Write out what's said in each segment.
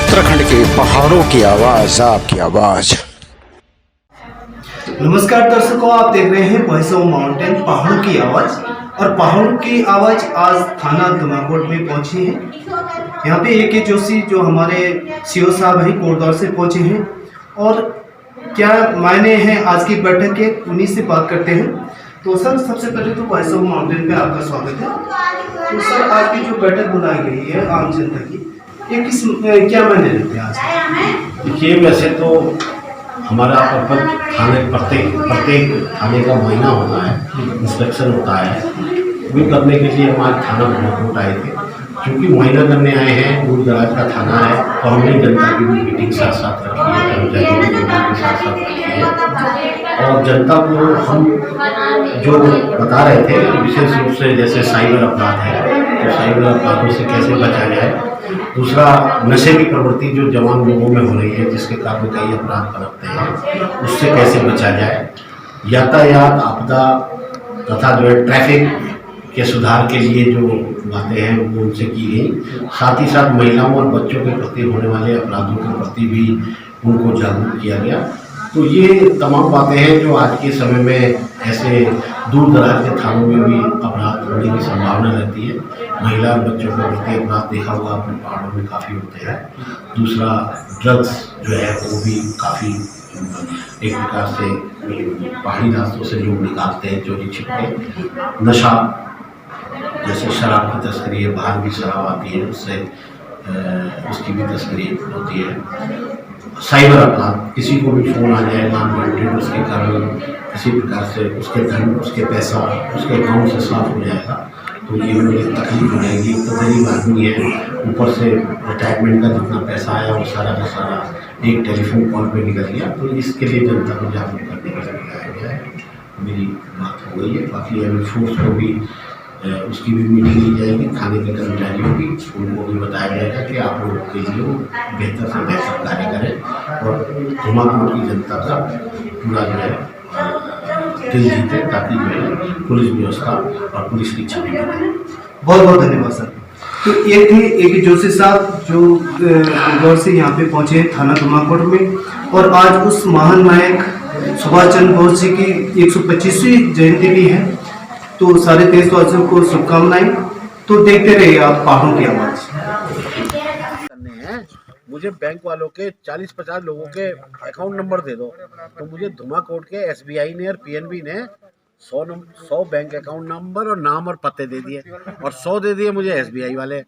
उत्तराखंड के पहाड़ों की आवाज, आपकी आवाज। नमस्कार दर्शकों, आप देख रहे हैं वॉइस ऑफ माउंटेन पहाड़ों की आवाज। और पहाड़ों की आवाज आज थाना धुमाकोट में पहुंची है। यहाँ पे ए.के. जोशी जो हमारे सीओ साहब हैं कोटद्वार से पहुंचे हैं और क्या मायने हैं आज की बैठक के, उन्हीं से बात करते हैं। तो सर, सबसे पहले तो वॉइस ऑफ माउंटेन पे आपका स्वागत है। तो सर, आज की जो बैठक बुलाई गई है आम जनता की, ये किस क्या मायने रखते हैं आज? देखिए, वैसे तो हमारा प्रत्येक थाने का महीना होता है, इंस्पेक्शन होता है। वो करने के लिए हम आज थाना धुमाकोट आए थे। क्योंकि महीना करने आए हैं, दूर दराज का थाना है, तो हमने जनता की भी मीटिंग साथ साथ रखी है, कर्मचारियों की मीटिंग भी साथ साथ रखी है। और जनता को हम जो बता रहे थे, विशेष रूप से जैसे साइबर अपराध है, तो साइबर अपराधों से कैसे बचा जाए। दूसरा, नशे की प्रवृत्ति जो जवान लोगों में हो रही है, जिसके कारण कई अपराध पनपते हैं, उससे कैसे बचा जाए। यातायात आपदा तथा जो है ट्रैफिक के सुधार के लिए जो बातें हैं वो उनसे की गई। साथ ही साथ महिलाओं और बच्चों के प्रति होने वाले अपराधों के प्रति भी उनको जागरूक किया गया। तो ये तमाम बातें हैं जो आज के समय में ऐसे दूर दराज के थानों में भी अपराध होने की संभावना रहती है। महिला और बच्चों के प्रति अपराध देखा हुआ अपने पहाड़ों में काफ़ी होते हैं। दूसरा, ड्रग्स जो है वो भी काफ़ी एक प्रकार से पहाड़ी रास्तों से लोग निकालते हैं चोरी छिपके। नशा, जैसे शराब की तस्करी है, बाहर भी शराब आती है, उससे उसकी भी तस्करी होती है। साइबर अपराध, किसी को भी फोन आ जाएगा अनवांटेड, उसके कारण किसी प्रकार से उसके धन, उसके पैसा उसके अकाउंट से साफ हो जाएगा, तो ये मुझे तकलीफ हो जाएगी। तो गरीब आदमी है, ऊपर से रिटायरमेंट का जितना पैसा आया वो सारा का सारा एक टेलीफोन कॉल पे निकल गया। तो इसके लिए जनता को जागरूक करने के लिए लगाया गया है। मेरी बात हो गई है। बाकी एयर फोर्स को भी उसकी भी मीटिंग ली जाएगी, थाने के कर्मचारियों की, उनको भी बताया जाएगा कि आप लोगों के लिए वो बेहतर से बेहतर कार्य करें और धुमाकोट की जनता का पूरा जो है दिल जीते, ताकि जो है पुलिस व्यवस्था और पुलिस की छवि बने। बहुत बहुत धन्यवाद सर। तो ये थे ए.के. जोशी साहब जो कोटद्वार से यहाँ पे पहुँचे थाना धुमाकोट में, और आज उस महान नायक सुभाष चंद्र बोस जी की 125वीं जयंती भी है। तो सारे देशवासियों को शुभकामनाएं। तो देखते रहिए आप पहाड़ों की आवाज। करने हैं, मुझे बैंक वालों के 40-50 लोगों के अकाउंट नंबर दे दो। तो मुझे धुमाकोट के एसबीआई ने और पीएनबी ने 100 बैंक अकाउंट नंबर और नाम और पते दे दिए, और 100 दे दिए मुझे एसबीआई वाले।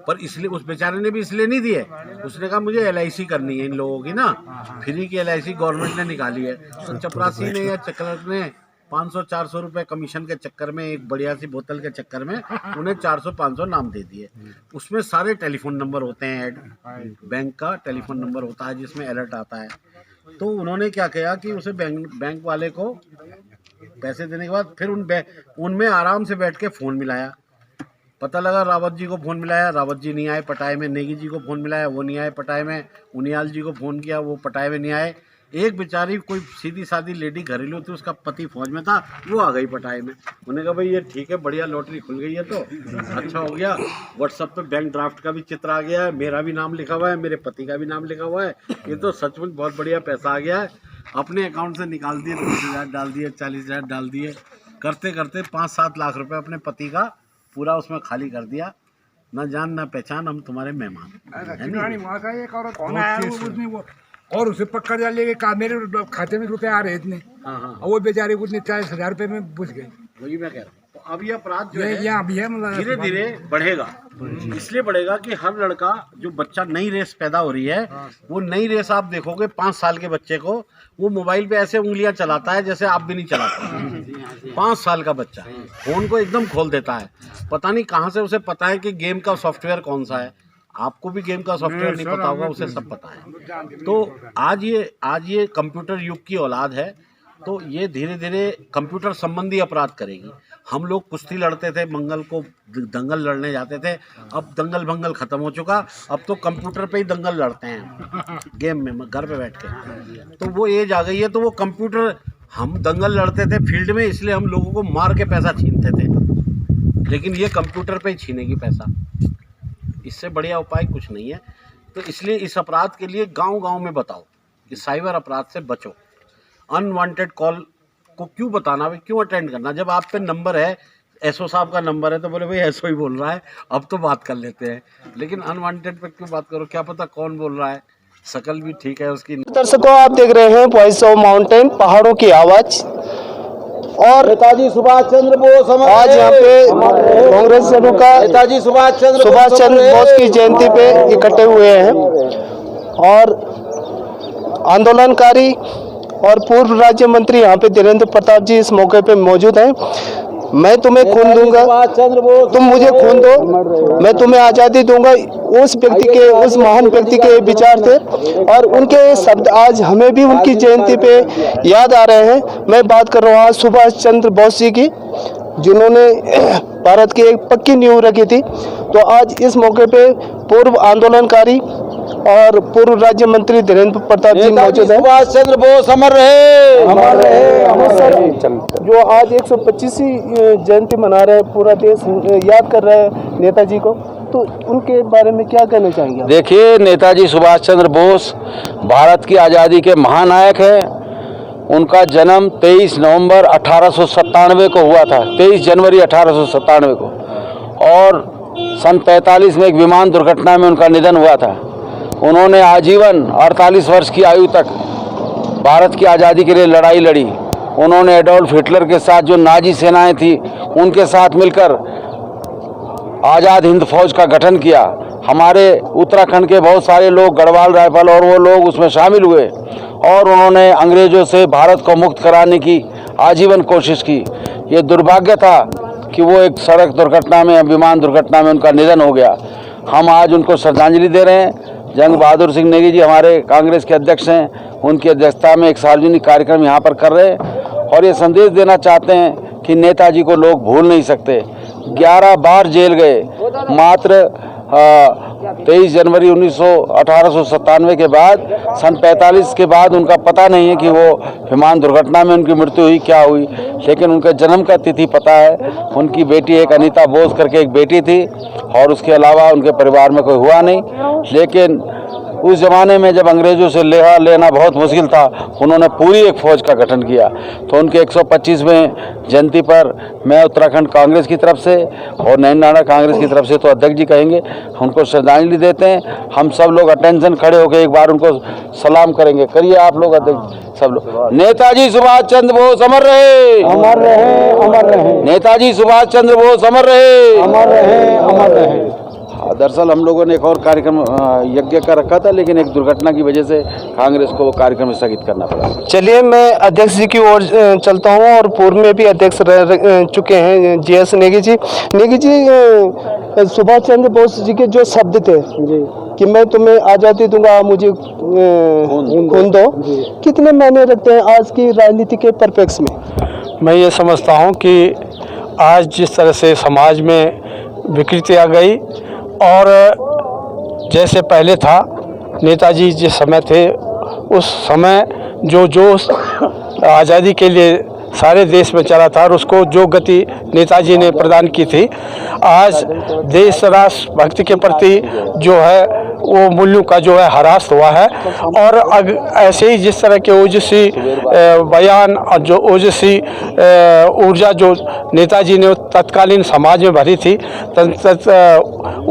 पर इसलिए उस बेचारे ने भी इसलिए नहीं दिए, उसने कहा मुझे एलआईसी करनी है इन लोगों की ना, फ्री की एलआईसी गवर्नमेंट ने निकाली है। तो चपरासी ने या क्लर्क ने 500-400 रुपए कमीशन के चक्कर में, एक बढ़िया सी बोतल के चक्कर में उन्हें 400-500 नाम दे दिए। उसमें सारे टेलीफोन नंबर होते हैं, बैंक का टेलीफोन नंबर होता है जिसमें अलर्ट आता है। तो उन्होंने क्या किया कि उसे बैंक वाले को पैसे देने के बाद फिर उनमें आराम से बैठ के फ़ोन मिलाया। पता लगा रावत जी को फ़ोन मिलाया, रावत जी नहीं आए पटाए में। नेगी जी को फ़ोन मिलाया, वो नहीं आए पटाए में। उनियाल जी को फ़ोन किया, वो पटाए में नहीं आए। एक बेचारी कोई सीधी सादी लेडी घरेलू थी, उसका पति फौज में था, वो आ गई पटाए में। उन्होंने कहा भाई ये ठीक है, बढ़िया लॉटरी खुल गई है, तो अच्छा हो गया। व्हाट्सएप पे बैंक ड्राफ्ट का भी चित्र आ गया है, मेरा भी नाम लिखा हुआ है, मेरे पति का भी नाम लिखा हुआ है। ये तो सचमुच बहुत बढ़िया पैसा आ गया है। अपने अकाउंट से निकाल दिए, 30,000 डाल दिए, 40,000 डाल दिए, करते करते 5-7 लाख रुपए अपने पति का पूरा उसमें खाली कर दिया। न जान न पहचान, हम तुम्हारे मेहमान। और उसे पकड़ डालेंगे का मेरे खाते में रुपए आ रहे इतने। हाँ। और वो बेचारे को 40,000 रुपए में बुझ गए। वही मैं कह रहा हूँ। तो अब ये अपराध जो है यहाँ भी है, मतलब धीरे धीरे बढ़ेगा। इसलिए बढ़ेगा कि हर लड़का, जो बच्चा, नई रेस पैदा हो रही है, वो नई रेस आप देखोगे 5 साल के बच्चे को, वो मोबाइल पे ऐसे उंगलियां चलाता है जैसे आप भी नहीं चलाते। 5 साल का बच्चा फोन को एकदम खोल देता है। पता नहीं कहाँ से उसे पता है कि गेम का सॉफ्टवेयर कौन सा है। आपको भी गेम का सॉफ्टवेयर नहीं पता होगा, उसे सब पता है। तो आज ये कंप्यूटर युग की औलाद है। तो ये धीरे धीरे कंप्यूटर संबंधी अपराध करेगी। हम लोग कुश्ती लड़ते थे, मंगल को दंगल लड़ने जाते थे, अब दंगल भंगल खत्म हो चुका। अब तो कंप्यूटर पे ही दंगल लड़ते हैं, गेम में, घर पे बैठ के। तो वो एज आ गई है। तो वो कंप्यूटर, हम दंगल लड़ते थे फील्ड में, इसलिए हम लोगों को मार के पैसा छीनते थे, लेकिन ये कंप्यूटर पे ही छीनेगी पैसा। इससे बढ़िया उपाय कुछ नहीं है। तो इसलिए इस अपराध के लिए गांव-गांव में बताओ कि साइबर अपराध से बचो। अनवांटेड कॉल को क्यों बताना, भाई क्यों अटेंड करना? जब आप पे नंबर है, एसओ साहब का नंबर है, तो बोले भाई एसओ ही बोल रहा है, अब तो बात कर लेते हैं। लेकिन अनवांटेड पे क्यों बात करो? क्या पता कौन बोल रहा है, शकल भी ठीक है उसकी। दर्शकों, आप देख रहे हैं वॉइस ऑफ माउंटेन, पहाड़ों की आवाज। और नेताजी सुभाष चंद्र बोस आज यहाँ पे कांग्रेस जनों का नेताजी सुभाष चंद्र बोस की जयंती पे इकट्ठे हुए हैं और आंदोलनकारी और पूर्व राज्य मंत्री यहाँ पे धीरेन्द्र प्रताप जी इस मौके पे मौजूद हैं। मैं तुम्हें खून दूंगा, तुम मुझे खून दो, मैं तुम्हें आज़ादी दूंगा, उस व्यक्ति के, उस महान व्यक्ति के विचार थे और उनके शब्द आज हमें भी उनकी जयंती पे याद आ रहे हैं। मैं बात कर रहा हूँ सुभाष चंद्र बोस जी की, जिन्होंने भारत की एक पक्की नींव रखी थी। तो आज इस मौके पे पूर्व आंदोलनकारी और पूर्व राज्य मंत्री धीरेन्द्र प्रताप जी मौजूद हैं। सुभाष चंद्र बोस अमर रहे, अमर रहे। सर, जो आज 125वीं जयंती मना रहे हैं, पूरा देश याद कर रहा है नेताजी को, तो उनके बारे में क्या कहना चाहेंगे? देखिए, नेताजी सुभाष चंद्र बोस भारत की आज़ादी के महानायक हैं। उनका जन्म 23 नवंबर 1897 को हुआ था, 23 जनवरी 1897 को, और सन 45 में एक विमान दुर्घटना में उनका निधन हुआ था। उन्होंने आजीवन 48 वर्ष की आयु तक भारत की आज़ादी के लिए लड़ाई लड़ी। उन्होंने एडोल्फ हिटलर के साथ, जो नाजी सेनाएं थी, उनके साथ मिलकर आज़ाद हिंद फौज का गठन किया। हमारे उत्तराखंड के बहुत सारे लोग, गढ़वाल राइफल और वो लोग उसमें शामिल हुए और उन्होंने अंग्रेज़ों से भारत को मुक्त कराने की आजीवन कोशिश की। ये दुर्भाग्य था कि वो एक सड़क दुर्घटना में, विमान दुर्घटना में उनका निधन हो गया। हम आज उनको श्रद्धांजलि दे रहे हैं। जंग बहादुर सिंह नेगी जी हमारे कांग्रेस के अध्यक्ष हैं, उनकी अध्यक्षता में एक सार्वजनिक कार्यक्रम यहाँ पर कर रहे हैं और ये संदेश देना चाहते हैं कि नेताजी को लोग भूल नहीं सकते। 11 बार जेल गए, मात्र 23 जनवरी 1897 के बाद, सन 45 के बाद उनका पता नहीं है कि वो विमान दुर्घटना में उनकी मृत्यु हुई, क्या हुई, लेकिन उनके जन्म का तिथि पता है। उनकी बेटी, एक अनीता बोस करके एक बेटी थी, और उसके अलावा उनके परिवार में कोई हुआ नहीं। लेकिन उस ज़माने में जब अंग्रेज़ों से लेना बहुत मुश्किल था, उन्होंने पूरी एक फ़ौज का गठन किया। तो उनके 125वें जयंती पर मैं उत्तराखंड कांग्रेस की तरफ से और नैनाना कांग्रेस की तरफ से तो अध्यक्ष जी कहेंगे, उनको श्रद्धांजलि देते हैं। हम सब लोग अटेंशन खड़े होकर एक बार उनको सलाम करेंगे। करिए आप लोग, अध्यक्ष सब लोग। नेताजी सुभाष चंद्र बोस अमर रहे, अमर रहे, अमर रहे। नेताजी सुभाष चंद्र बोस अमर रहे, अमर रहे, अमर रहे। दरअसल हम लोगों ने एक और कार्यक्रम यज्ञ का रखा था, लेकिन एक दुर्घटना की वजह से कांग्रेस को वो कार्यक्रम स्थगित करना पड़ा। चलिए, मैं अध्यक्ष जी की ओर चलता हूं और पूर्व में भी अध्यक्ष रह चुके हैं जीएस नेगी जी। नेगी जी, सुभाष चंद्र बोस जी के जो शब्द थे कि मैं तुम्हें आज़ादी दूंगा, मुझे खून दो, कितने मायने रखते हैं आज की राजनीति के परिप्रेक्ष्य में? मैं ये समझता हूँ कि आज जिस तरह से समाज में विकृति आ गई, और जैसे पहले था, नेताजी जिस समय थे उस समय जो जोश आज़ादी के लिए सारे देश में चला था और उसको जो गति नेताजी ने प्रदान की थी, आज देश राष्ट्र भक्ति के प्रति जो है वो मूल्यों का जो है ह्रास हुआ है। और ऐसे ही जिस तरह के ओजस्वी बयान और जो ओजस्वी ऊर्जा जो नेताजी ने तत्कालीन समाज में भरी थी,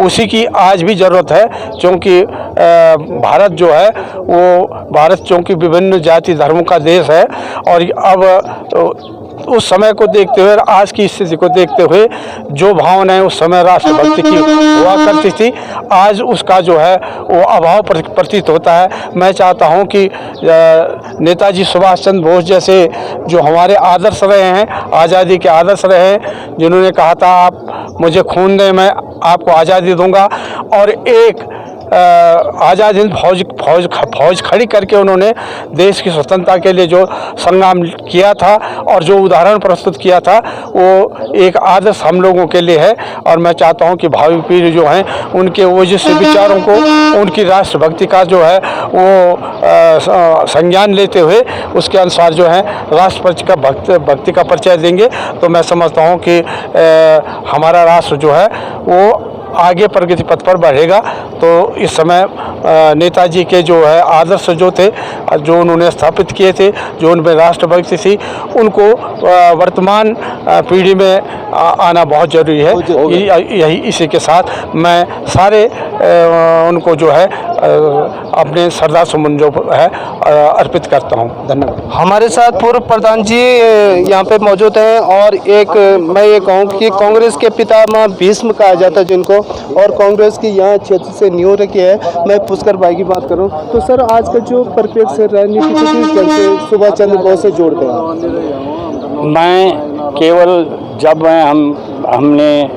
उसी की आज भी ज़रूरत है, क्योंकि भारत जो है वो भारत चूँकि विभिन्न जाति धर्मों का देश है, और अब उस समय को देखते हुए, आज की स्थिति को देखते हुए, जो भावनाएं उस समय राष्ट्रभक्ति की हुआ करती थी, आज उसका जो है वो अभाव प्रतीत होता है। मैं चाहता हूं कि नेताजी सुभाष चंद्र बोस जैसे जो हमारे आदर्श रहे हैं, आज़ादी के आदर्श रहे हैं, जिन्होंने कहा था आप मुझे खून दें, मैं आपको आज़ादी दूंगा, और एक आज़ाद हिंद फौज खड़ी करके उन्होंने देश की स्वतंत्रता के लिए जो संग्राम किया था और जो उदाहरण प्रस्तुत किया था, वो एक आदर्श हम लोगों के लिए है। और मैं चाहता हूं कि भावी पीढ़ी जो है उनके ओजस्वी विचारों को, उनकी राष्ट्रभक्ति का जो है वो संज्ञान लेते हुए उसके अनुसार जो है भक्ति का परिचय देंगे। तो मैं समझता हूं कि हमारा राष्ट्र जो है वो आगे प्रगति पथ पर बढ़ेगा। तो इस समय नेताजी के जो है आदर्श जो थे, जो उन्होंने स्थापित किए थे, जो उनमें राष्ट्रभक्ति थी, उनको वर्तमान पीढ़ी में आना बहुत ज़रूरी है। यही इसी के साथ मैं सारे उनको जो है अपने श्रद्धा सुमन जो है अर्पित करता हूँ। धन्यवाद। हमारे साथ पूर्व प्रधान जी यहाँ पे मौजूद हैं और एक मैं ये कहूँ कि कांग्रेस के पितामह भीष्म कहा जाता है जिनको, और कांग्रेस की यहाँ क्षेत्र से न्यू रखी है। मैं पुष्कर भाई की बात करूँ तो सर आज का जो परिप्रेक्ष्य राजनीति को किस ढंग से सुभाष चंद्र बोस से जोड़ते हैं? मैं केवल जब हमने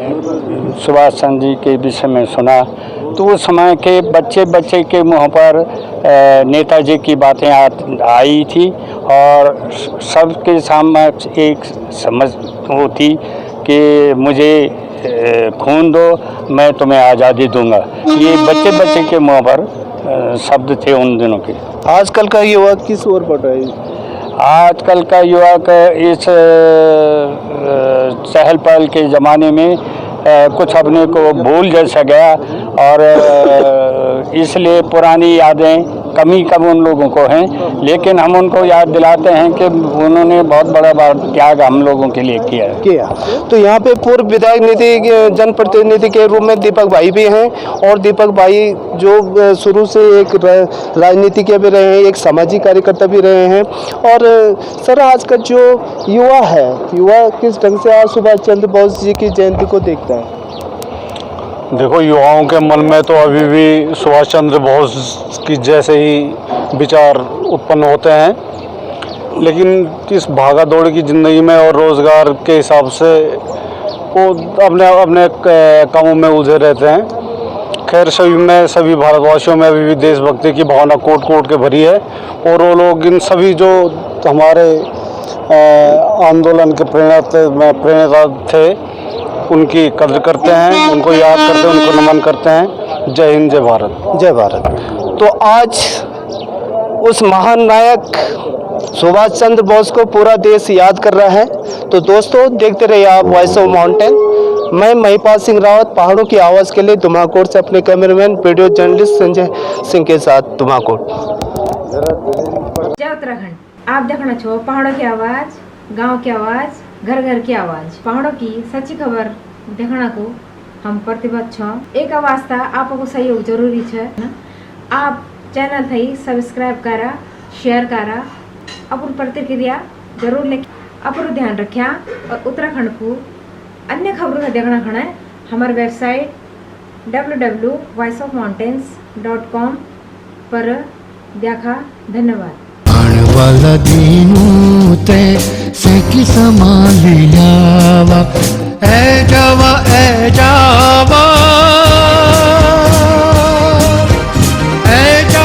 सुभाष चंद्र जी के विषय में सुना तो उस समय के बच्चे के मुँह पर नेताजी की बातें आई थी और सबके सामने एक समझ होती कि मुझे खून दो, मैं तुम्हें आज़ादी दूंगा। ये बच्चे के मुँह पर शब्द थे उन दिनों के। आजकल का युवा किस ओर बढ़ रहा है? आजकल का युवा का इस चहल पहल के ज़माने में कुछ अपने को भूल जैसा गया और इसलिए पुरानी यादें कमी उन लोगों को हैं, लेकिन हम उनको याद दिलाते हैं कि उन्होंने बहुत बड़ा त्याग हम लोगों के लिए किया। तो यहाँ पे पूर्व विधायक नीति जनप्रतिनिधि के रूप में दीपक भाई भी हैं और दीपक भाई जो शुरू से एक राजनीति के भी रहे हैं, एक सामाजिक कार्यकर्ता भी रहे हैं। और सर आज का जो युवा है, युवा किस ढंग से आज सुभाष चंद्र बोस जी की जयंती को देखता है? देखो, युवाओं के मन में तो अभी भी सुभाष चंद्र बोस की जैसे ही विचार उत्पन्न होते हैं, लेकिन इस भागा दौड़ की ज़िंदगी में और रोज़गार के हिसाब से वो अपने कामों में उलझे रहते हैं। खैर सभी भारतवासियों में अभी भी देशभक्ति की भावना कोट के भरी है और वो लोग इन सभी जो हमारे आंदोलन के प्रेरणा थे उनकी कद्र करते हैं, उनको याद करते हैं, उनको नमन करते हैं। जय हिंद, जय भारत। जय भारत। तो आज उस महान नायक सुभाष चंद्र बोस को पूरा देश याद कर रहा है। तो दोस्तों देखते रहिए आप वॉइस ऑफ माउंटेन। मैं महिपाल सिंह रावत पहाड़ों की आवाज़ के लिए धुमाकोट से अपने cameraman video journalist Sanjay Singh के साथ धुमाकोट। जय उत्तराखंड। आप देखना छो पहाड़ों की आवाज़, गांव की आवाज़, घर घर की आवाज़। पहाड़ों की सच्ची खबर देखना को हम प्रतिबद्ध छो। एक आवाज़ था आपको सहयोग जरूरी है ना। आप चैनल थी सब्सक्राइब करा, शेयर करा, अपन प्रतिक्रिया जरूर लिख, अपन ध्यान रखा। और उत्तराखंड को अन्य खबरों का देखना खड़ा हमारे वेबसाइट www.voiceofmountains.com पर देखा। धन्यवाद। वाला दीनू ते से की संभालियावा